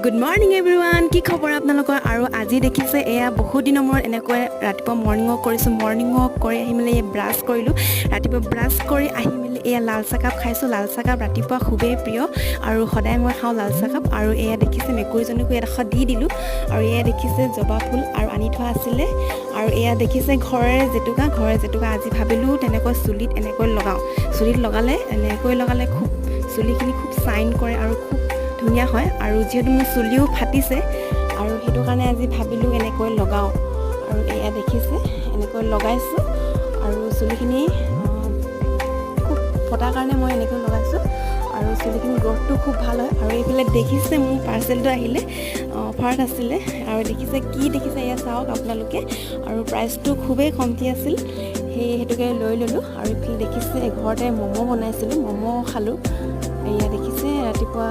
Good morning everyone, কি খবৰ আপোনালোকৰ? আৰু আজি দেখিছে এয়া বহুত দিনৰ মূৰত এনেকৈ ৰাতিপুৱা মৰ্ণিং ৱাক কৰিছোঁ। মৰ্ণিং ৱাক কৰি আহি মেলি ব্ৰাছ কৰিলোঁ। ৰাতিপুৱা ব্ৰাছ কৰি আহি মেলি এয়া লাল চাহকাপ খাইছোঁ। লাল চাহকাপ ৰাতিপুৱা খুবেই প্ৰিয় আৰু সদায় মই খাওঁ লাল চাহকাপ। আৰু এয়া দেখিছে মেকুৰীজনীকো এডোখৰ দি দিলোঁ। আৰু এয়া দেখিছে জবা ফুল আৰু আনি থোৱা আছিলে। আৰু এয়া দেখিছে ঘৰৰে জেতুকা আজি ভাবিলোঁ তেনেকৈ চুলিত এনেকৈ লগাওঁ। চুলিত লগালে খুব চুলিখিনি খুব চাইন কৰে আৰু খুব ধুনীয়া হয়। আৰু যিহেতু মোৰ চুলিও ফাটিছে আৰু সেইটো কাৰণে আজি ভাবিলোঁ এনেকৈ লগাওঁ। আৰু এয়া দেখিছে এনেকৈ লগাইছোঁ আৰু চুলিখিনি খুব ফটাৰ কাৰণে মই এনেকৈ লগাইছোঁ আৰু চুলিখিনি গ্ৰথটো খুব ভাল হয়। আৰু এইফালে দেখিছে মোৰ পাৰ্চেলটো আহিলে, অফাৰত আছিলে। আৰু দেখিছে এয়া চাওক আপোনালোকে। আৰু প্ৰাইচটো খুবেই কমটি আছিল, সেইটোকে লৈ ল'লোঁ। আৰু এইফালে দেখিছে ঘৰতে ম'ম' বনাইছিলোঁ, ম'ম' খালোঁ। এয়া দেখিছে ৰাতিপুৱা